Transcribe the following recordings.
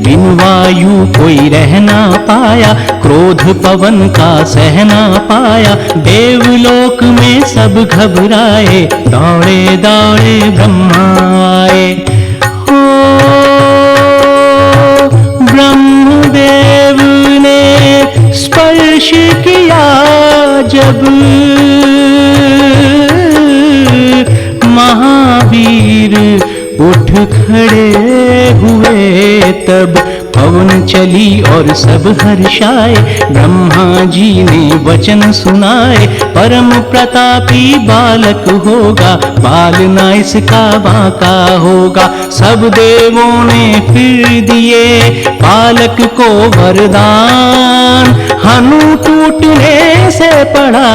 बिन वायु कोई रह ना पाया, क्रोध पवन का सह ना पाया। देवलोक में सब घबराए, दौड़े दौड़े ब्रह्मा आए। ओ ब्रह्मदेव ने स्पर्श किया जब, महावीर उठ खड़े हुए तब। पवन चली और सब हर्षाए, ब्रह्मा जी ने वचन सुनाए। परम प्रतापी बालक होगा, बाल न इसका बांका होगा। सब देवों ने फिर दिए बालक को वरदान, हनु टूटने से पड़ा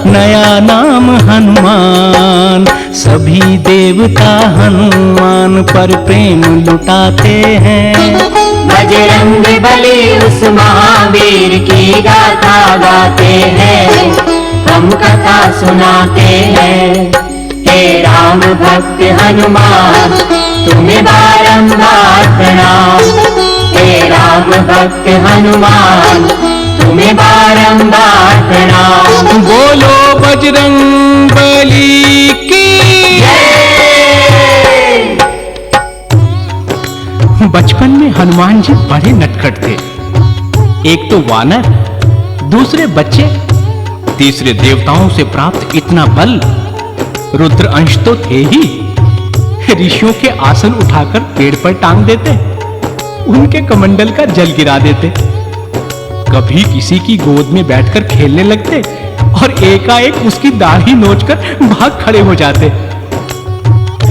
नया नाम हनुमान। सभी देवता हनुमान पर प्रेम लुटाते हैं, बजरंग बली उस महावीर की गाथा गाते हैं, हम कथा सुनाते हैं। हे राम भक्त हनुमान तुम्हें बारंबार प्रणाम, हे राम भक्त हनुमान तुम्हें बारंबार प्रणाम। बोलो बजरंग बली की जय। बचपन में हनुमान जी बड़े नटखट थे। एक तो वानर, दूसरे बच्चे, तीसरे देवताओं से प्राप्त इतना बल। रुद्र अंश तो थे ही, ऋषियों के आसन उठाकर पेड़ पर टांग देते, उनके कमंडल का जल गिरा देते। कभी किसी की गोद में बैठकर खेलने लगते और एकाएक उसकी दाढ़ी नोचकर भाग खड़े हो जाते।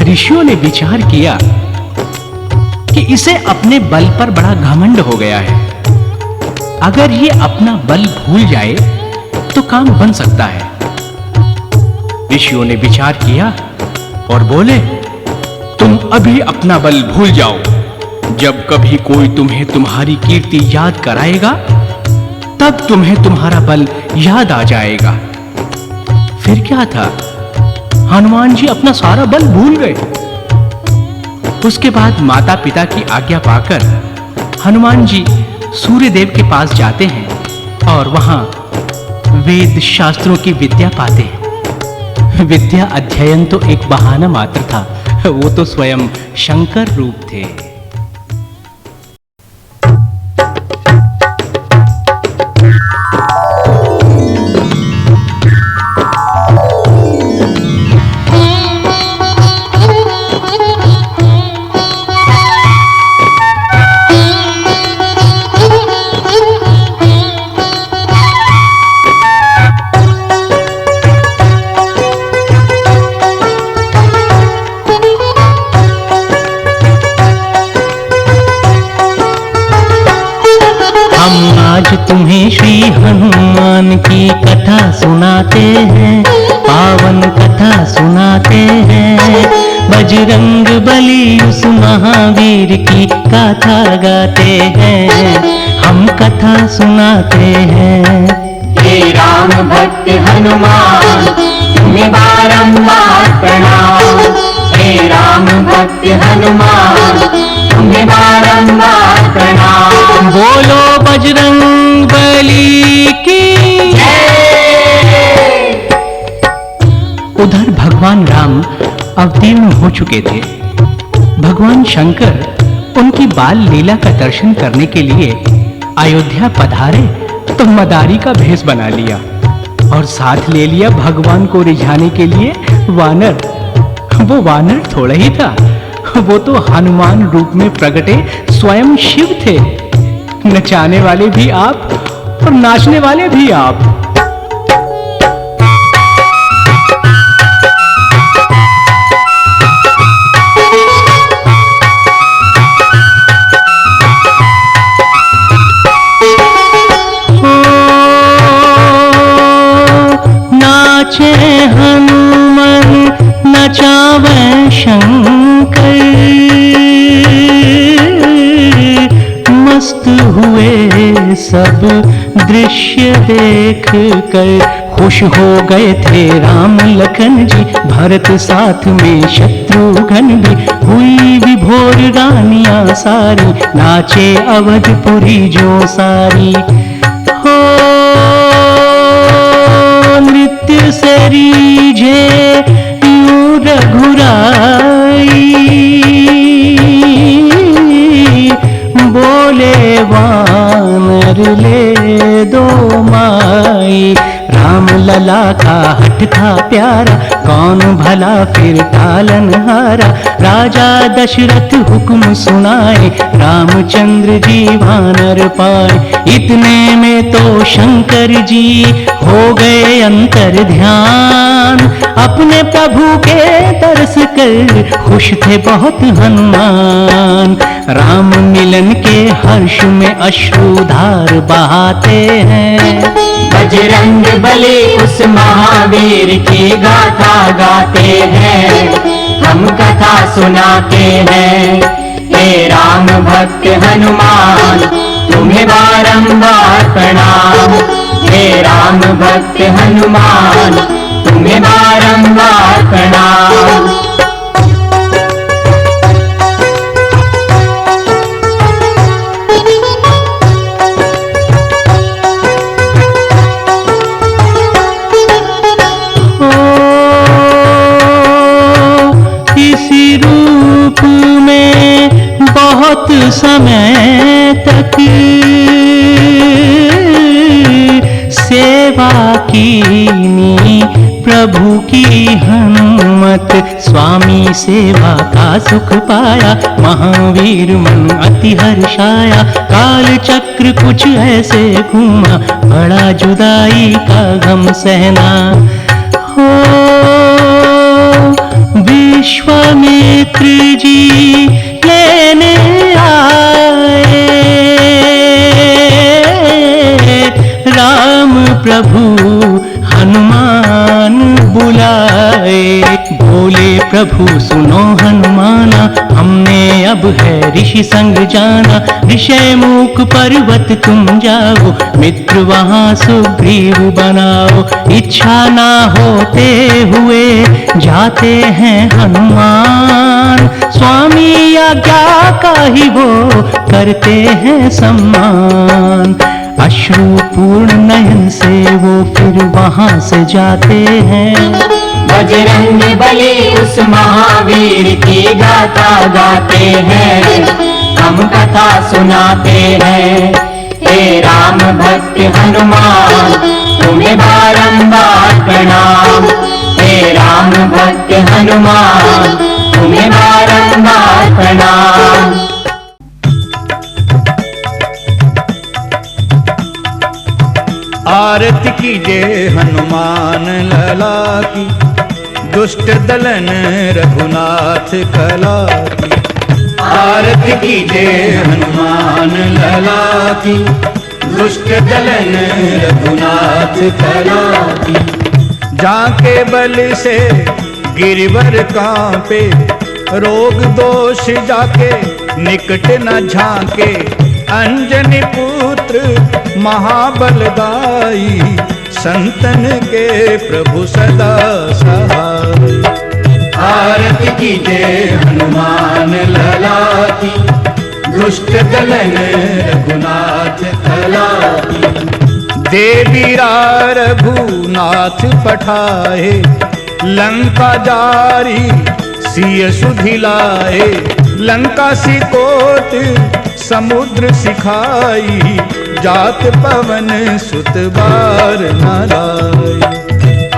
ऋषियों ने विचार किया कि इसे अपने बल पर बड़ा घमंड हो गया है। अगर ये अपना बल भूल जाए तो काम बन सकता है। ऋषियों ने विचार किया और बोले, तुम अभी अपना बल भूल जाओ। जब कभी कोई तुम्हें तुम्हारी कीर्ति याद कराएगा तब तुम्हें तुम्हारा बल याद आ जाएगा। फिर क्या था, हनुमान जी अपना सारा बल भूल गए। उसके बाद माता पिता की आज्ञा पाकर हनुमान जी सूर्य देव के पास जाते हैं और वहां वेद शास्त्रों की विद्या पाते हैं। विद्या अध्ययन तो एक बहाना मात्र था, वो तो स्वयं शंकर रूप थे। आज तुम्हें श्री हनुमान की कथा सुनाते हैं, पावन कथा सुनाते हैं। बजरंग बली उस महावीर की गाथा गाते हैं, हम कथा सुनाते हैं। हे राम भक्त हनुमान तुम्हें बारंबार प्रणाम, हे राम भक्त हनुमान तुम्हें बारंबार प्रणाम। बोलो बजरंग बली की जय। उधर भगवान राम अवतीर्ण हो चुके थे। भगवान शंकर उनकी बाल लीला का दर्शन करने के लिए अयोध्या पधारे तो मदारी का भेष बना लिया और साथ ले लिया भगवान को रिझाने के लिए वानर। वो वानर थोड़ा ही था, वो तो हनुमान रूप में प्रगटे स्वयं शिव थे। नचाने वाले भी आप और नाचने वाले भी आप। नाचे हनुमान नचावे शंकर, मस्त हुए सब दृश्य देख कर। खुश हो गए थे राम लखन जी, भरत साथ में शत्रुघ्न भी। हुई विभोर रानियां सारी, नाचे अवधपुरी जो सारी। हो नृत्य से रीझे यूं रघुराई, बोले वानर ले दो माई। राम लला का हट था प्यारा, कौन भला फिर टालन हारा। राजा दशरथ हुक्म सुनाए, रामचंद्र जी वानर पाए। इतने में तो शंकर जी हो गए अंतर ध्यान, अपने प्रभु के दर्श कर खुश थे बहुत हनुमान। राम मिलन के हर्ष में अश्रुधार बहाते हैं, बजरंग बली उस महावीर की गाथा गाते हैं, हम कथा सुनाते हैं। हे राम भक्त हनुमान तुम्हें बारंबार प्रणाम, हे राम भक्त हनुमान तुम्हें बारंबार प्रणाम। बहुत समय तक सेवा कीनी प्रभु की हनुमत, स्वामी सेवा का सुख पाया, महावीर मन अति हर्षाया। काल चक्र कुछ ऐसे घूमा, बड़ा जुदाई का गम सहना। हो विश्वामित्र जी लेने आए, राम प्रभु हनुमान बुलाए। बोले प्रभु सुनो हनुमाना, हमने अब है ऋषि संग जाना। ऋषय मूक पर्वत तुम जाओ, मित्र वहाँ सुग्रीव बनाओ। इच्छा ना होते हुए जाते हैं हनुमान, स्वामी आज्ञा का ही वो करते हैं सम्मान। अश्रुपूर्ण नयन से वो फिर वहाँ से जाते हैं, बजरंग बली उस महावीर की गाथा गाते हैं, हम कथा सुनाते हैं। हे राम भक्त हनुमान तुम्हें बारंबार प्रणाम, हे राम भक्त हनुमान तुम्हें बारंबार प्रणाम। आरती कीजिए हनुमान लला की, दुष्ट दलन रघुनाथ कला की। आरती कीजिए हनुमान लला की, दुष्ट दलन रघुनाथ कला की। जाके बल से गिरिवर कांपे, रोग दोष जाके निकट न झांके। अंजनी पुत्र महाबलदाई, संतन के प्रभु सदा सहाय। आरती कीजिए हनुमान लला की, दुष्ट दलन रघुनाथ कला की। देवीरा रघुनाथ पठाए, लंका जारी सिय सुधिलाए। लंका सिकोट समुद्र सिखाई, जात पवन सुत बार न लाए।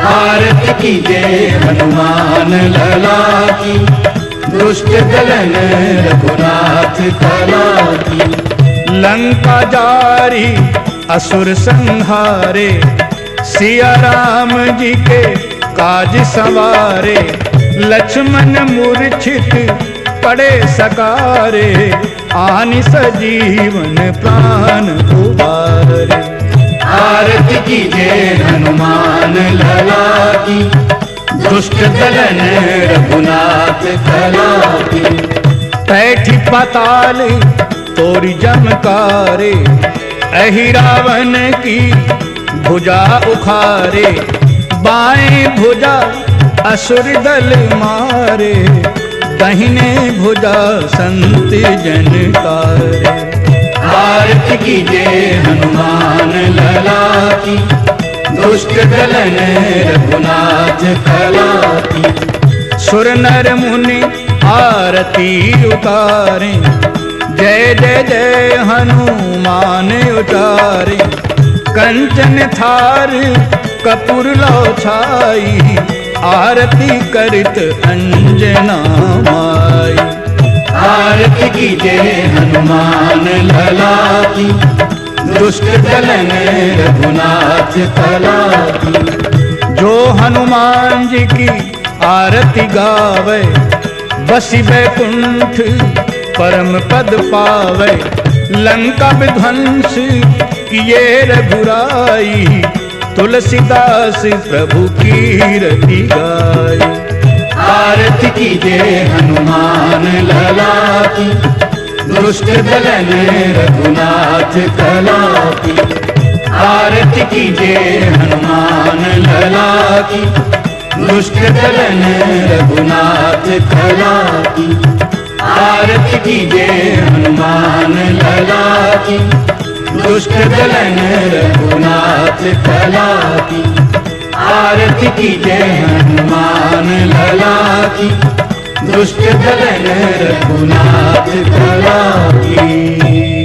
आरती कीजिए हनुमान लला की, दुष्ट दलन रघुनाथ कला की। लंका जारी असुर संहारे, सिया राम जी के काज संवारे। लक्ष्मण मूर्छित पड़े सकारे, आनि सजीवन प्राण उबारे। आरती कीजिए हनुमान लला की, दुष्ट दलन रघुनाथ कला की। पैठी पाताल तोरी जमकारे, अहि रावण की भुजा उखारे। बाएं भुजा असुर दल मारे, दाहिने भुजा संत जन तारे। आरती कीजिए हनुमान लला की, दुष्ट दलन रघुनाथ कला की। सुर नर मुनि आरती उतारे, जय जय जय हनुमान उचारे। कंचन थार कपूर लो छाई, आरती करत अंजना माई। आरती कीजिए हनुमान लला की, दुष्ट दलन रघुनाथ कला की। जो हनुमान जी की आरती गावे, बसी बैकुंठ परम पद पावे। लंका विध्वंस किए रघुराई, तुलसीदास प्रभु कीरति गाई। आरती कीजिए हनुमान लला की, दुष्ट दलन रघुनाथ कला की। आरती कीजिए हनुमान लला की, दुष्ट दलन रघुनाथ कला की। आरती कीजिए हनुमान लला की, दुष्ट दलन रघुनाथ कला की। आरती कीजिए हनुमान लला की, दुष्ट दलन रघुनाथ कला की।